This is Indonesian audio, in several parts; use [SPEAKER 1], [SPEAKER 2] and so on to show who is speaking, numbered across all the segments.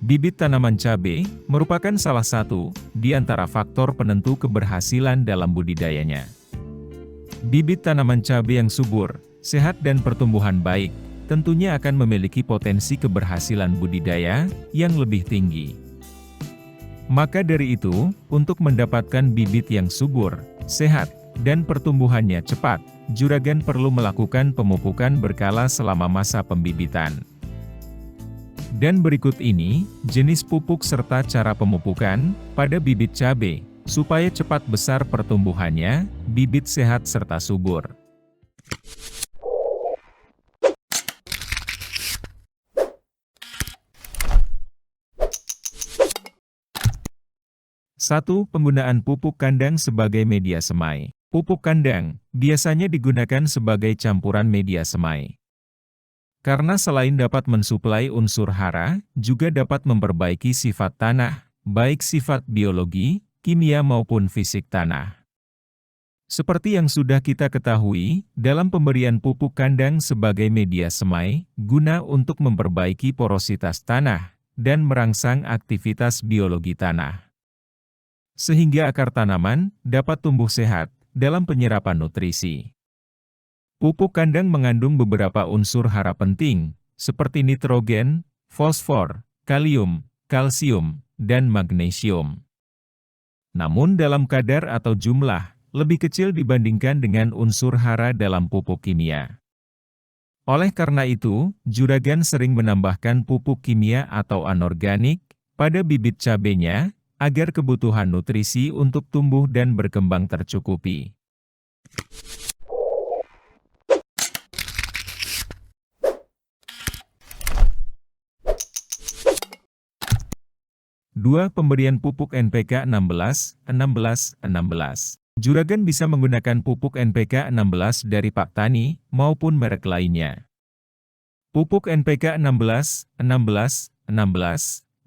[SPEAKER 1] Bibit tanaman cabai merupakan salah satu di antara faktor penentu keberhasilan dalam budidayanya. Bibit tanaman cabai yang subur, sehat dan pertumbuhan baik, tentunya akan memiliki potensi keberhasilan budidaya yang lebih tinggi. Maka dari itu, untuk mendapatkan bibit yang subur, sehat, dan pertumbuhannya cepat, juragan perlu melakukan pemupukan berkala selama masa pembibitan. Dan berikut ini, jenis pupuk serta cara pemupukan pada bibit cabai, supaya cepat besar pertumbuhannya, bibit sehat serta subur. Satu, penggunaan pupuk kandang sebagai media semai. Pupuk kandang biasanya digunakan sebagai campuran media semai. Karena selain dapat mensuplai unsur hara, juga dapat memperbaiki sifat tanah, baik sifat biologi, kimia maupun fisik tanah. Seperti yang sudah kita ketahui, dalam pemberian pupuk kandang sebagai media semai, guna untuk memperbaiki porositas tanah, dan merangsang aktivitas biologi tanah. Sehingga akar tanaman dapat tumbuh sehat dalam penyerapan nutrisi. Pupuk kandang mengandung beberapa unsur hara penting, seperti nitrogen, fosfor, kalium, kalsium, dan magnesium. Namun dalam kadar atau jumlah lebih kecil dibandingkan dengan unsur hara dalam pupuk kimia. Oleh karena itu, juragan sering menambahkan pupuk kimia atau anorganik pada bibit cabainya, agar kebutuhan nutrisi untuk tumbuh dan berkembang tercukupi. Dua, pemberian pupuk NPK 16-16-16. Juragan bisa menggunakan pupuk NPK 16 dari Pak Tani maupun merek lainnya. Pupuk NPK 16-16-16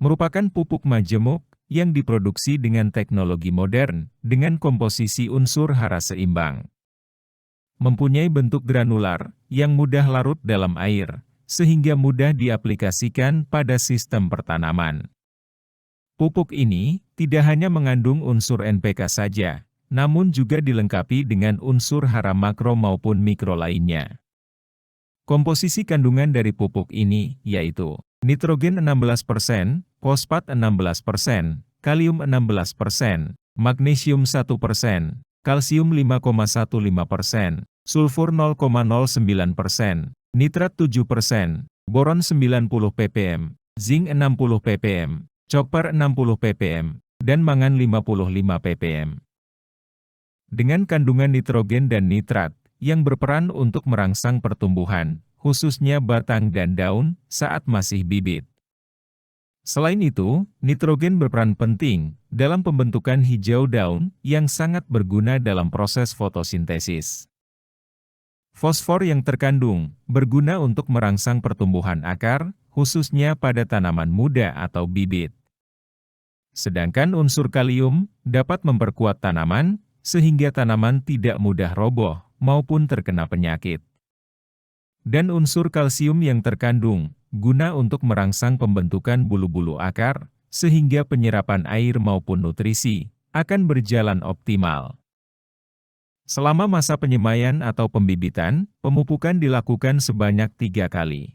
[SPEAKER 1] merupakan pupuk majemuk yang diproduksi dengan teknologi modern, dengan komposisi unsur hara seimbang. Mempunyai bentuk granular, yang mudah larut dalam air, sehingga mudah diaplikasikan pada sistem pertanaman. Pupuk ini tidak hanya mengandung unsur NPK saja, namun juga dilengkapi dengan unsur hara makro maupun mikro lainnya. Komposisi kandungan dari pupuk ini, yaitu nitrogen 16%, fosfat 16%, kalium 16%, magnesium 1%, kalsium 5,15%, sulfur 0,09%, nitrat 7%, boron 90 ppm, zinc 60 ppm, copper 60 ppm, dan mangan 55 ppm. Dengan kandungan nitrogen dan nitrat, yang berperan untuk merangsang pertumbuhan, khususnya batang dan daun, saat masih bibit. Selain itu, nitrogen berperan penting dalam pembentukan hijau daun yang sangat berguna dalam proses fotosintesis. Fosfor yang terkandung berguna untuk merangsang pertumbuhan akar, khususnya pada tanaman muda atau bibit. Sedangkan unsur kalium dapat memperkuat tanaman, sehingga tanaman tidak mudah roboh maupun terkena penyakit. Dan unsur kalsium yang terkandung guna untuk merangsang pembentukan bulu-bulu akar, sehingga penyerapan air maupun nutrisi akan berjalan optimal. Selama masa penyemaian atau pembibitan, pemupukan dilakukan sebanyak 3 kali.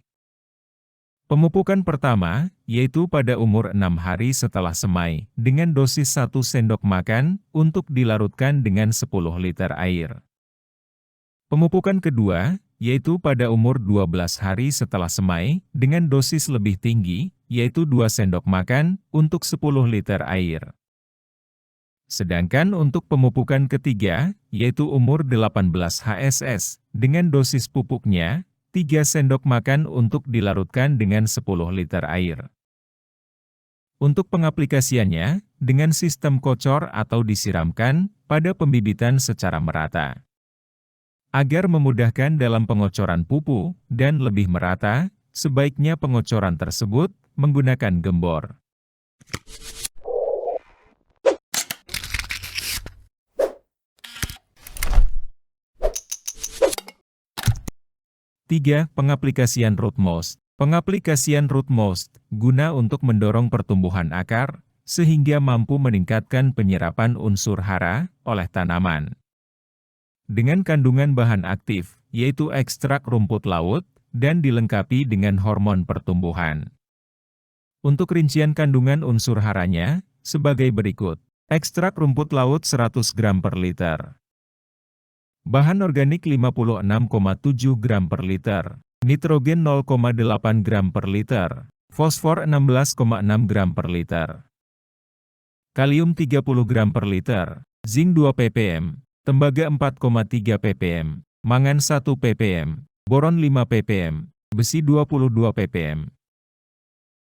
[SPEAKER 1] Pemupukan pertama, yaitu pada umur 6 hari setelah semai, dengan dosis 1 sendok makan, untuk dilarutkan dengan 10 liter air. Pemupukan kedua, yaitu pada umur 12 hari setelah semai, dengan dosis lebih tinggi, yaitu 2 sendok makan, untuk 10 liter air. Sedangkan untuk pemupukan ketiga, yaitu umur 18 HSS, dengan dosis pupuknya, 3 sendok makan untuk dilarutkan dengan 10 liter air. Untuk pengaplikasiannya, dengan sistem kocor atau disiramkan, pada pembibitan secara merata. Agar memudahkan dalam pengocoran pupuk dan lebih merata, sebaiknya pengocoran tersebut menggunakan gembor. 3. Pengaplikasian root moss. Pengaplikasian Rootmost guna untuk mendorong pertumbuhan akar, sehingga mampu meningkatkan penyerapan unsur hara oleh tanaman. Dengan kandungan bahan aktif, yaitu ekstrak rumput laut, dan dilengkapi dengan hormon pertumbuhan. Untuk rincian kandungan unsur haranya, sebagai berikut. Ekstrak rumput laut 100 gram per liter. Bahan organik 56,7 gram per liter. Nitrogen 0,8 gram per liter. Fosfor 16,6 gram per liter. Kalium 30 gram per liter. Zinc 2 ppm. Tembaga 4,3 ppm. Mangan 1 ppm. Boron 5 ppm. Besi 22 ppm.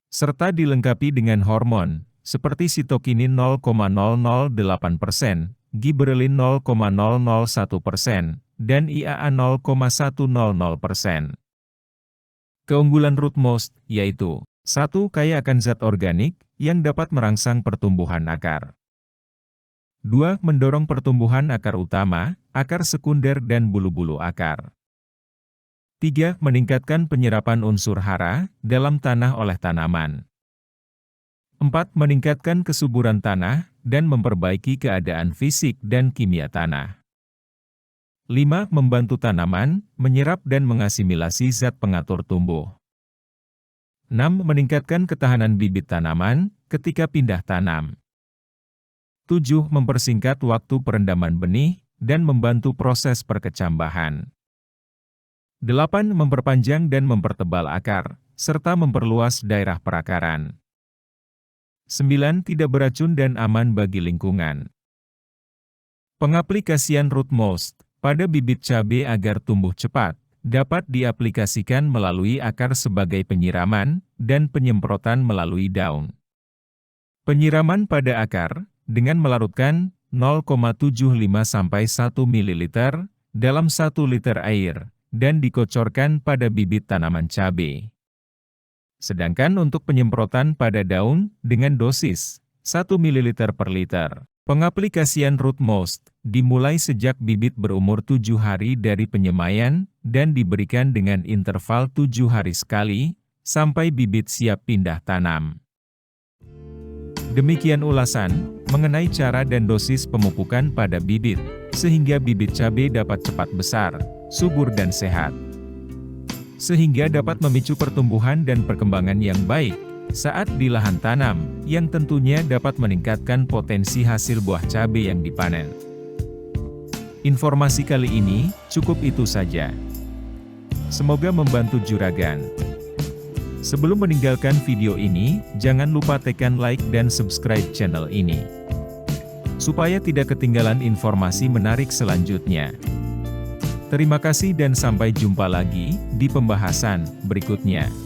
[SPEAKER 1] Serta dilengkapi dengan hormon, seperti sitokinin 0,008%, giberelin 0,001%, dan IAA 0,100%. Keunggulan Rootmost, yaitu 1. Kaya akan zat organik, yang dapat merangsang pertumbuhan akar. 2. Mendorong pertumbuhan akar utama, akar sekunder dan bulu-bulu akar. 3. Meningkatkan penyerapan unsur hara dalam tanah oleh tanaman. 4. Meningkatkan kesuburan tanah dan memperbaiki keadaan fisik dan kimia tanah. 5. Membantu tanaman menyerap dan mengasimilasi zat pengatur tumbuh. 6. Meningkatkan ketahanan bibit tanaman ketika pindah tanam. 7. Mempersingkat waktu perendaman benih dan membantu proses perkecambahan. 8. Memperpanjang dan mempertebal akar, serta memperluas daerah perakaran. 9. Tidak beracun dan aman bagi lingkungan. Pengaplikasian Rootmost pada bibit cabai agar tumbuh cepat, dapat diaplikasikan melalui akar sebagai penyiraman, dan penyemprotan melalui daun. Penyiraman pada akar, dengan melarutkan 0,75–1 ml dalam 1 liter air, dan dikocorkan pada bibit tanaman cabai. Sedangkan untuk penyemprotan pada daun, dengan dosis 1 ml per liter. Pengaplikasian Rootmost dimulai sejak bibit berumur 7 hari dari penyemaian, dan diberikan dengan interval 7 hari sekali, sampai bibit siap pindah tanam. Demikian ulasan mengenai cara dan dosis pemupukan pada bibit, sehingga bibit cabai dapat cepat besar, subur dan sehat. Sehingga dapat memicu pertumbuhan dan perkembangan yang baik saat di lahan tanam, yang tentunya dapat meningkatkan potensi hasil buah cabai yang dipanen. Informasi kali ini cukup itu saja. Semoga membantu juragan. Sebelum meninggalkan video ini, jangan lupa tekan like dan subscribe channel ini, supaya tidak ketinggalan informasi menarik selanjutnya. Terima kasih dan sampai jumpa lagi di pembahasan berikutnya.